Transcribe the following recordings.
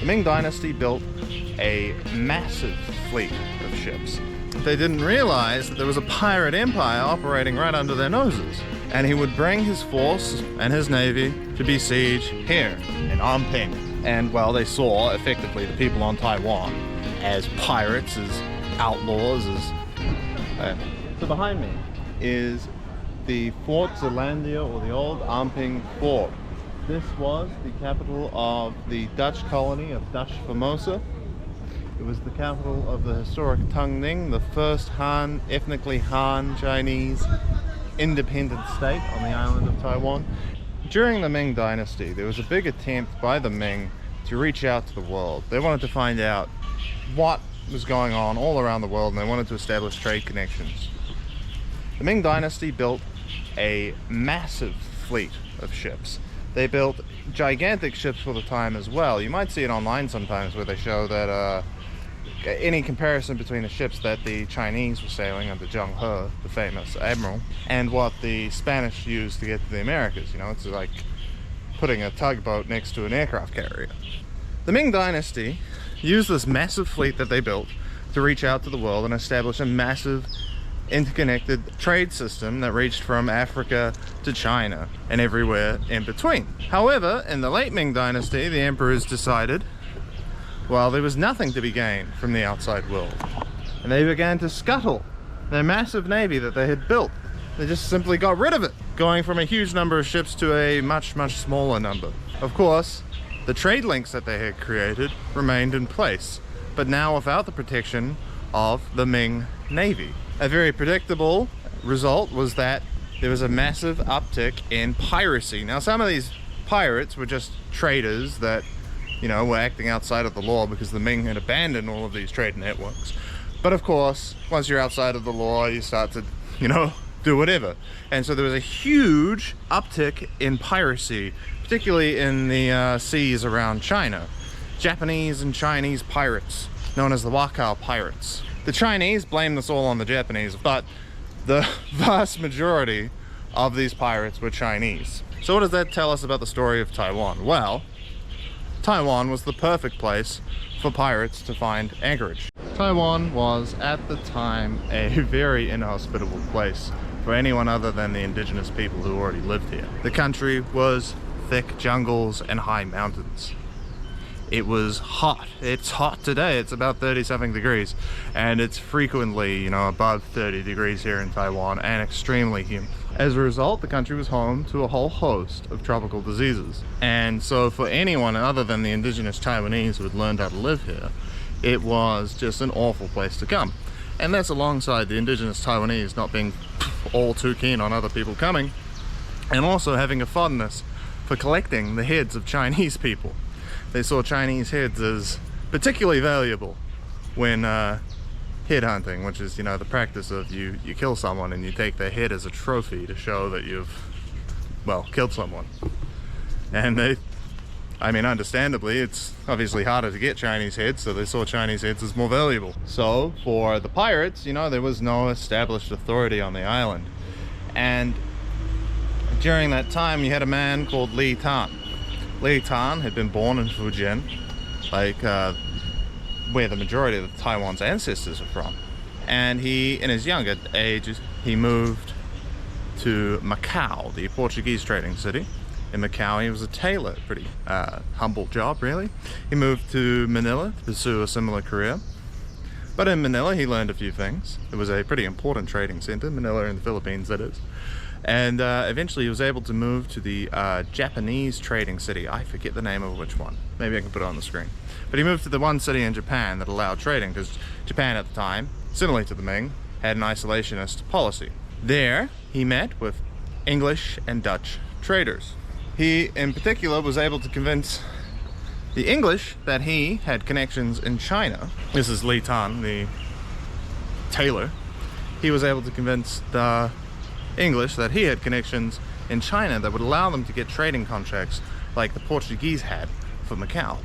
The Ming Dynasty built a massive fleet of ships. They didn't realize that there was a pirate empire operating right under their noses. And he would bring his force and his navy to besiege here in Anping. And well, they saw effectively the people on Taiwan as pirates, as outlaws, as... So behind me is the Fort Zeelandia, or the old Anping Fort. This was the capital of the Dutch colony of Dutch Formosa. It was the capital of the historic Tungning, the first Han, ethnically Han Chinese independent state on the island of Taiwan. During the Ming Dynasty, there was a big attempt by the Ming to reach out to the world. They wanted to find out what was going on all around the world, and they wanted to establish trade connections. The Ming Dynasty built a massive fleet of ships. They built gigantic ships for the time as well. You might see it online sometimes where they show that any comparison between the ships that the Chinese were sailing under Zheng He, the famous admiral, and what the Spanish used to get to the Americas. You know, it's like putting a tugboat next to an aircraft carrier. The Ming Dynasty used this massive fleet that they built to reach out to the world and establish a massive interconnected trade system that reached from Africa to China and everywhere in between. However, in the late Ming Dynasty, the emperors decided, well, there was nothing to be gained from the outside world, and they began to scuttle their massive navy that they had built. They just simply got rid of it, going from a huge number of ships to a much, much smaller number. Of course, the trade links that they had created remained in place, but now without the protection of the Ming Navy. A very predictable result was that there was a massive uptick in piracy. Now, some of these pirates were just traders that, you know, were acting outside of the law because the Ming had abandoned all of these trade networks. But of course, once you're outside of the law, you start to, you know, do whatever. And so there was a huge uptick in piracy, particularly in the seas around China. Japanese and Chinese pirates, known as the Wakao pirates. The Chinese blame this all on the Japanese, but the vast majority of these pirates were Chinese. So what does that tell us about the story of Taiwan? Well, Taiwan was the perfect place for pirates to find anchorage. Taiwan was, at the time, a very inhospitable place for anyone other than the indigenous people who already lived here. The country was thick jungles and high mountains. It was hot. It's hot today. It's about 30-something degrees, and it's frequently, you know, above 30 degrees here in Taiwan, and extremely humid. As a result, the country was home to a whole host of tropical diseases. And so for anyone other than the indigenous Taiwanese who had learned how to live here, it was just an awful place to come. And that's alongside the indigenous Taiwanese not being all too keen on other people coming, and also having a fondness for collecting the heads of Chinese people. They saw Chinese heads as particularly valuable when head hunting, which is, you know, the practice of you kill someone and you take their head as a trophy to show that you've, well, killed someone. And they, I mean, understandably, it's obviously harder to get Chinese heads, so they saw Chinese heads as more valuable. So for the pirates, you know, there was no established authority on the island. And during that time, you had a man called Li Tan. Li Tan had been born in Fujian, like where the majority of Taiwan's ancestors are from. And he, in his younger age, he moved to Macau, the Portuguese trading city. In Macau, he was a tailor, pretty humble job, really. He moved to Manila to pursue a similar career. But in Manila, he learned a few things. It was a pretty important trading center, Manila in the Philippines, that is. And eventually he was able to move to the Japanese trading city. I forget the name of which one. Maybe I can put it on the screen. But he moved to the one city in Japan that allowed trading, because Japan at the time, similarly to the Ming, had an isolationist policy. There, he met with English and Dutch traders. He, in particular, was able to convince the English that he had connections in China. This is Li Tan, the tailor. He was able to convince the English that he had connections in China that would allow them to get trading contracts like the Portuguese had for Macau.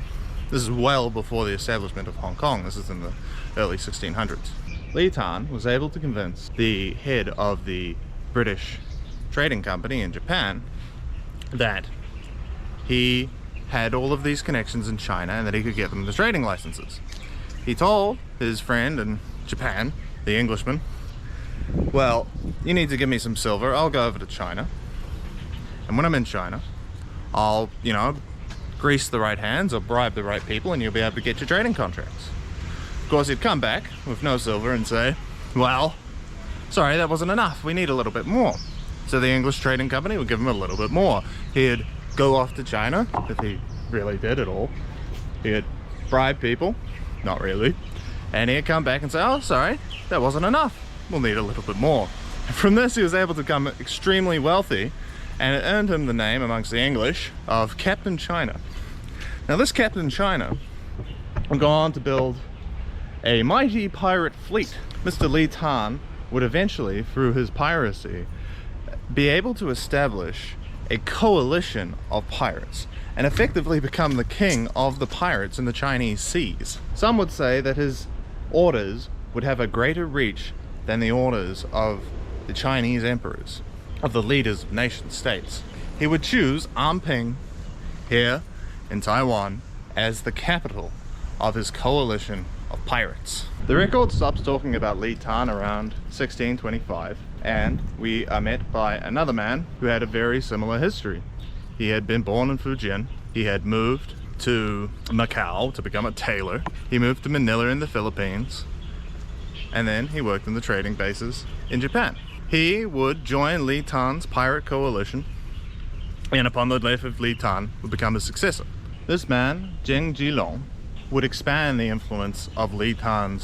This is well before the establishment of Hong Kong. This is in the early 1600s. Li Tan was able to convince the head of the British trading company in Japan that he had all of these connections in China and that he could get them the trading licenses. He told his friend in Japan, the Englishman, well, you need to give me some silver, I'll go over to China, and when I'm in China, I'll, grease the right hands or bribe the right people and you'll be able to get your trading contracts. Of course, he'd come back with no silver and say, well, sorry, that wasn't enough, we need a little bit more. So the English trading company would give him a little bit more. He'd go off to China, if he really did at all. He'd bribe people, not really, and he'd come back and say, oh, sorry, that wasn't enough, we'll need a little bit more. And from this, he was able to become extremely wealthy, and it earned him the name amongst the English of Captain China. Now this Captain China would go on to build a mighty pirate fleet. Mr. Li Tan would eventually, through his piracy, be able to establish a coalition of pirates and effectively become the king of the pirates in the Chinese seas. Some would say that his orders would have a greater reach than the orders of the Chinese emperors, of the leaders of nation states. He would choose Anping here in Taiwan as the capital of his coalition of pirates. The record stops talking about Li Tan around 1625, and we are met by another man who had a very similar history. He had been born in Fujian, he had moved to Macau to become a tailor, he moved to Manila in the Philippines, and then he worked in the trading bases in Japan. He would join Li Tan's pirate coalition, and upon the death of Li Tan, would become his successor. This man, Zheng Jilong, would expand the influence of Li Tan,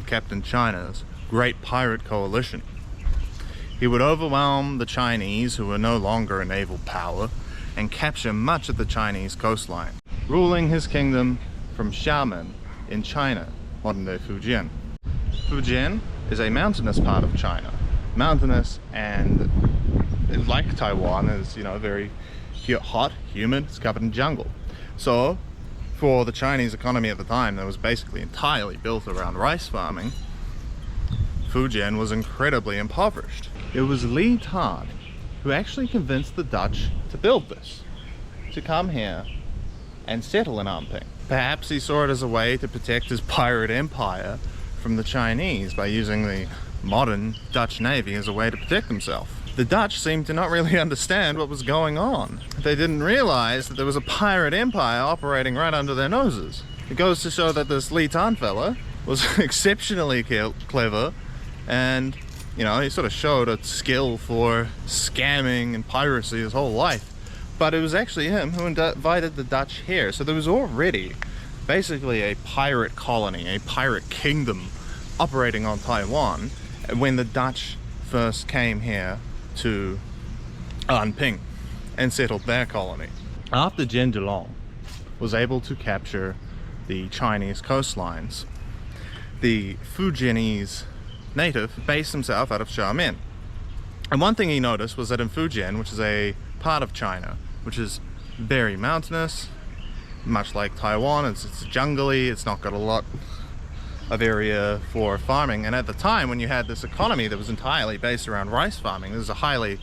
Captain China's great pirate coalition. He would overwhelm the Chinese, who were no longer a naval power, and capture much of the Chinese coastline, ruling his kingdom from Xiamen in China, modern-day Fujian. Fujian is a mountainous part of China. Mountainous, and like Taiwan, is very hot, humid, it's covered in jungle. So for the Chinese economy at the time, that was basically entirely built around rice farming, Fujian was incredibly impoverished. It was Li Tan who actually convinced the Dutch to build this, to come here and settle in Anping. Perhaps he saw it as a way to protect his pirate empire from the Chinese by using the modern Dutch Navy as a way to protect himself. The Dutch seemed to not really understand what was going on. They didn't realize that there was a pirate empire operating right under their noses. It goes to show that this Li Tan fella was exceptionally clever, and he sort of showed a skill for scamming and piracy his whole life. But it was actually him who invited the Dutch here. So there was already basically a pirate colony, a pirate kingdom operating on Taiwan when the Dutch first came here to Anping and settled their colony. After Zheng Jilong was able to capture the Chinese coastlines, the Fujianese native based himself out of Xiamen. And one thing he noticed was that in Fujian, which is a part of China which is very mountainous, much like Taiwan, it's jungly, it's not got a lot of area for farming. And at the time when you had this economy that was entirely based around rice farming, this is a highly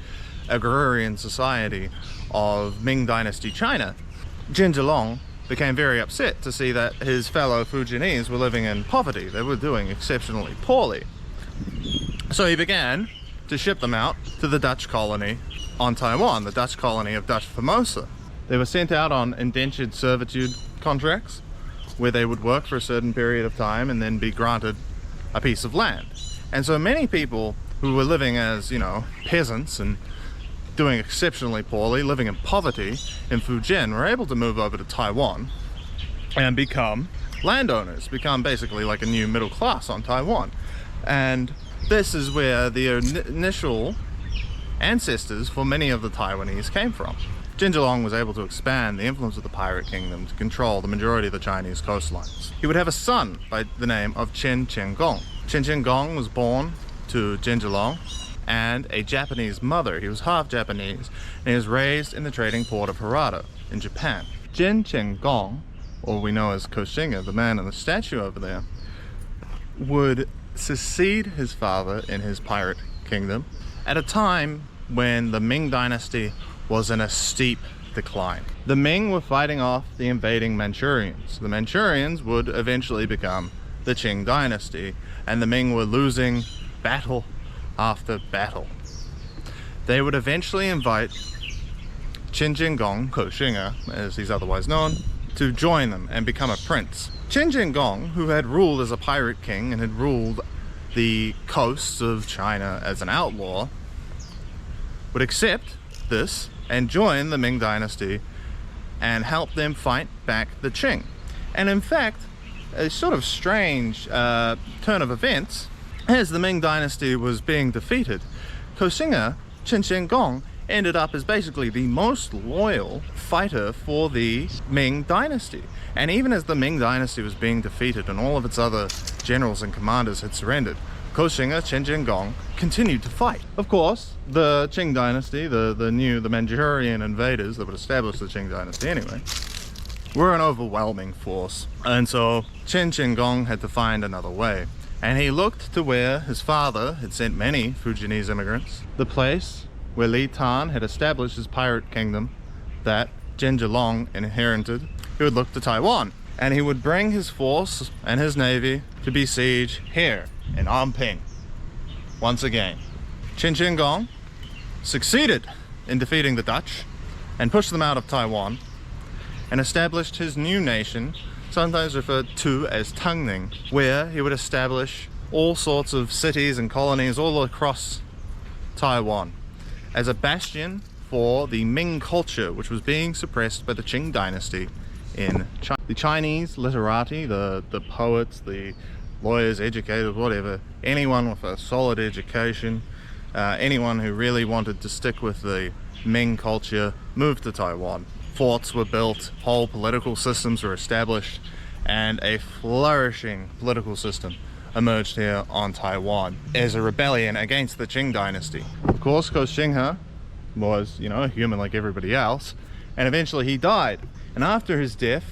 agrarian society of Ming Dynasty China, Zheng Jilong became very upset to see that his fellow Fujianese were living in poverty. They were doing exceptionally poorly. So he began to ship them out to the Dutch colony on Taiwan, the Dutch colony of Dutch Formosa. They were sent out on indentured servitude contracts where they would work for a certain period of time and then be granted a piece of land. And so many people who were living as, peasants and doing exceptionally poorly, living in poverty in Fujian, were able to move over to Taiwan and become landowners, become basically like a new middle class on Taiwan. And this is where the initial ancestors for many of the Taiwanese came from. Zheng Jilong was able to expand the influence of the pirate kingdom to control the majority of the Chinese coastlines. He would have a son by the name of Chen Gong. Chen Gong was born to Zheng Jilong and a Japanese mother. He was half Japanese, and he was raised in the trading port of Harada in Japan. Chen Gong, or we know as Koshinga, the man in the statue over there, would succeed his father in his pirate kingdom at a time when the Ming Dynasty was in a steep decline. The Ming were fighting off the invading Manchurians. The Manchurians would eventually become the Qing dynasty, and the Ming were losing battle after battle. They would eventually invite Qin Jinggong, Ko Xing'e, as he's otherwise known, to join them and become a prince. Qin Jinggong, who had ruled as a pirate king and had ruled the coasts of China as an outlaw, would accept this and join the Ming dynasty and help them fight back the Qing. And in fact, a sort of strange turn of events, as the Ming dynasty was being defeated, Ko Xing'e, Qin Jinggong, ended up as basically the most loyal fighter for the Ming dynasty. And even as the Ming dynasty was being defeated and all of its other generals and commanders had surrendered, Ko Xing'e, Qin Jinggong continued to fight. Of course, the Qing dynasty, the Manchurian invaders that would establish the Qing dynasty anyway, were an overwhelming force. And so Qin Jinggong had to find another way. And he looked to where his father had sent many Fujianese immigrants, the place where Li Tan had established his pirate kingdom that Jin Zhelong inherited. He would look to Taiwan, and he would bring his force and his navy to besiege here in Anping. Once again, Qin Jinggong succeeded in defeating the Dutch and pushed them out of Taiwan, and established his new nation, sometimes referred to as Tangning, where he would establish all sorts of cities and colonies all across Taiwan as a bastion for the Ming culture, which was being suppressed by the Qing dynasty in China. The Chinese literati, the poets, the lawyers, educators, whatever, anyone with a solid education, anyone who really wanted to stick with the Ming culture, moved to Taiwan. Forts were built, whole political systems were established, and a flourishing political system emerged here on Taiwan as a rebellion against the Qing dynasty. Of course, Ko Xing'e was, a human like everybody else, and eventually he died. And after his death,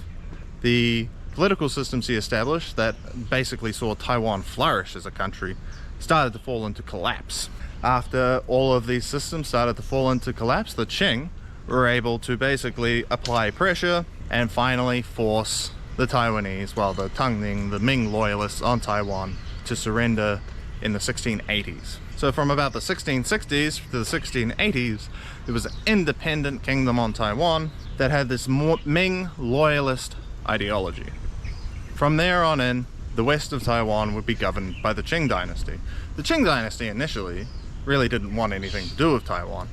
the political systems he established that basically saw Taiwan flourish as a country started to fall into collapse. After all of these systems started to fall into collapse, the Qing were able to basically apply pressure and finally force the Taiwanese, the Tangning, the Ming loyalists on Taiwan, to surrender in the 1680s. So from about the 1660s to the 1680s, there was an independent kingdom on Taiwan that had this Ming loyalist ideology. From there on in, the west of Taiwan would be governed by the Qing dynasty. The Qing dynasty initially really didn't want anything to do with Taiwan.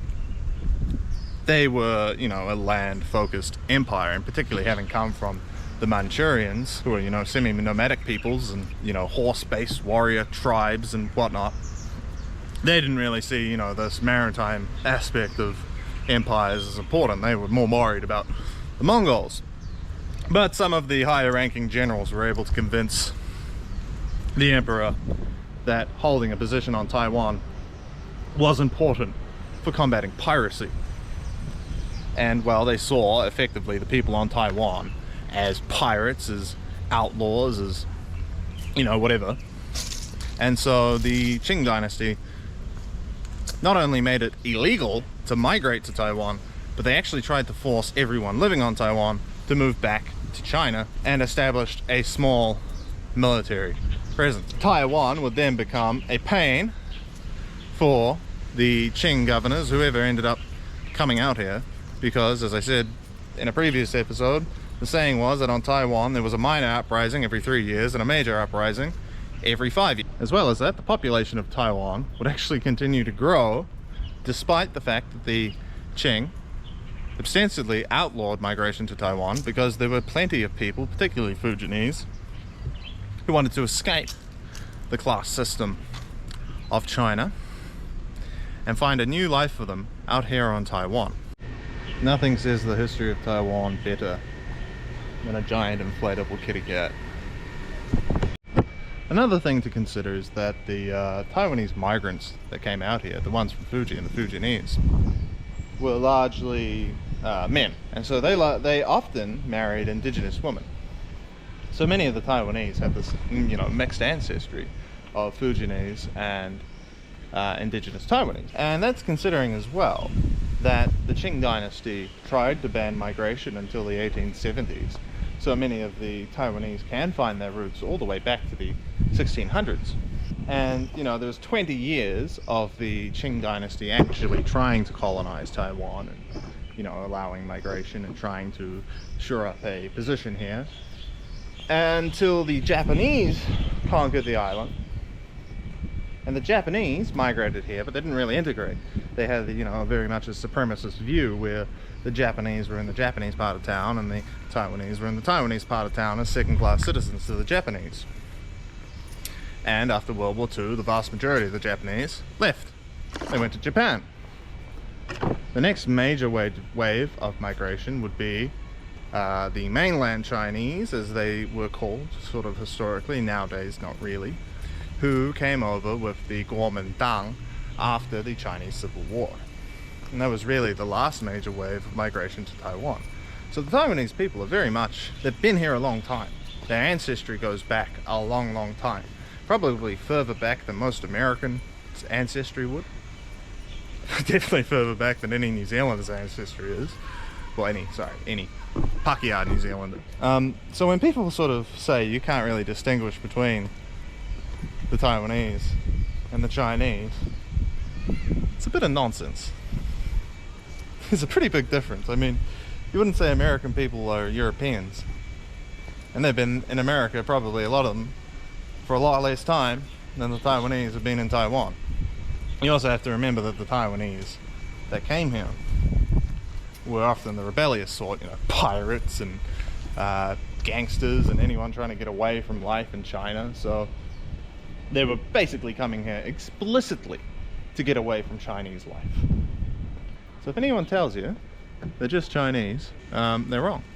They were, a land-focused empire, and particularly having come from the Manchurians, who are, semi-nomadic peoples and, horse-based warrior tribes and whatnot. They didn't really see, this maritime aspect of empires as important. They were more worried about the Mongols. But some of the higher-ranking generals were able to convince the emperor that holding a position on Taiwan was important for combating piracy. And, they saw, effectively, the people on Taiwan as pirates, as outlaws, as, whatever. And so the Qing dynasty not only made it illegal to migrate to Taiwan, but they actually tried to force everyone living on Taiwan to move back to China and established a small military presence. Taiwan would then become a pain for the Qing governors, whoever ended up coming out here, because, as I said in a previous episode, the saying was that on Taiwan there was a minor uprising every 3 years and a major uprising every 5 years. As well as that, the population of Taiwan would actually continue to grow despite the fact that the Qing extensively outlawed migration to Taiwan, because there were plenty of people, particularly Fujianese, who wanted to escape the class system of China and find a new life for them out here on Taiwan. Nothing says the history of Taiwan better than a giant inflatable kitty cat. Another thing to consider is that the Taiwanese migrants that came out here, the ones from Fuji and the Fujianese, were largely men, and so they often married indigenous women. So many of the Taiwanese have this, mixed ancestry of Fujianese and indigenous Taiwanese, and that's considering as well that the Qing dynasty tried to ban migration until the 1870s. So many of the Taiwanese can find their roots all the way back to the 1600s. And, you know, there's 20 years of the Qing dynasty actually trying to colonize Taiwan and, you know, allowing migration and trying to shore up a position here, until the Japanese conquered the island. And the Japanese migrated here, but they didn't really integrate. They had, you know, very much a supremacist view where the Japanese were in the Japanese part of town and the Taiwanese were in the Taiwanese part of town as second-class citizens to the Japanese. And after World War II, the vast majority of the Japanese left. They went to Japan. The next major wave of migration would be the mainland Chinese, as they were called, sort of historically, nowadays not really, who came over with the Kuomintang after the Chinese Civil War. And that was really the last major wave of migration to Taiwan. So the Taiwanese people are very much, they've been here a long time. Their ancestry goes back a long, long time. Probably further back than most American ancestry would. Definitely further back than any New Zealander's ancestry is. Well, any Pakeha New Zealander. So when people sort of say you can't really distinguish between the Taiwanese and the Chinese, it's a bit of nonsense. There's a pretty big difference. I mean, you wouldn't say American people are Europeans. And they've been in America, probably a lot of them, for a lot less time than the Taiwanese have been in Taiwan. You also have to remember that the Taiwanese that came here were often the rebellious sort, you know, pirates and gangsters and anyone trying to get away from life in China. So they were basically coming here explicitly to get away from Chinese life. So if anyone tells you they're just Chinese, they're wrong.